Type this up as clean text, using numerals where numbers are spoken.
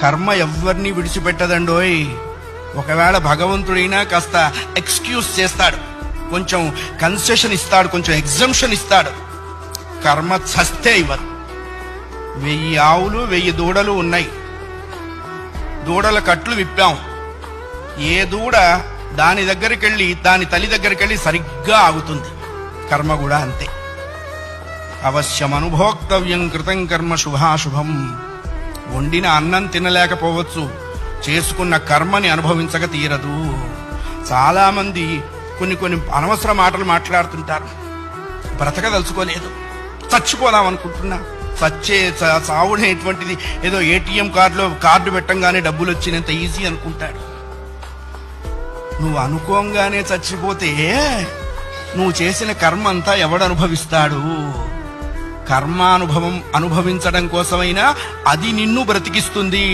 కర్మ ఎవ్వరిని విడిచిపెట్టదండోయ్. ఒకవేళ భగవంతుడైనా కాస్త ఎక్స్క్యూజ్ చేస్తాడు, కొంచెం కన్సెషన్ ఇస్తాడు, కొంచెం ఎగ్జంప్షన్ ఇస్తాడు. కర్మ చస్తే ఇవ్వదు. 1000 ఆవులు 1000 దూడలు ఉన్నాయి. దూడల కట్లు విప్పాం. ఏ దూడ దాని దగ్గరికి వెళ్ళి దాని తల్లి దగ్గరికి వెళ్ళి సరిగ్గా ఆగుతుంది. కర్మ కూడా అంతే. అవశ్యం అనుభోక్తవ్యం కృతం కర్మ శుభాశుభం. వండిన అన్నం తినలేకపోవచ్చు, చేసుకున్న కర్మని అనుభవించక తీరదు. చాలా మంది కొన్ని అనవసర మాటలు మాట్లాడుతుంటారు. బ్రతకదలుచుకోలేదు, చచ్చిపోదాం అనుకుంటున్నా. చావుడేటువంటిది ఏదో ఏటీఎం కార్డు పెట్టంగానే డబ్బులు వచ్చినంత ఈజీ అనుకుంటాడు. నువ్వు అనుకోంగానే చచ్చిపోతే నువ్వు చేసిన కర్మ అంతా ఎవడు అనుభవిస్తాడు? కర్మానుభవం అనుభవించడం కోసమైనా అది నిన్ను బ్రతికిస్తుంది.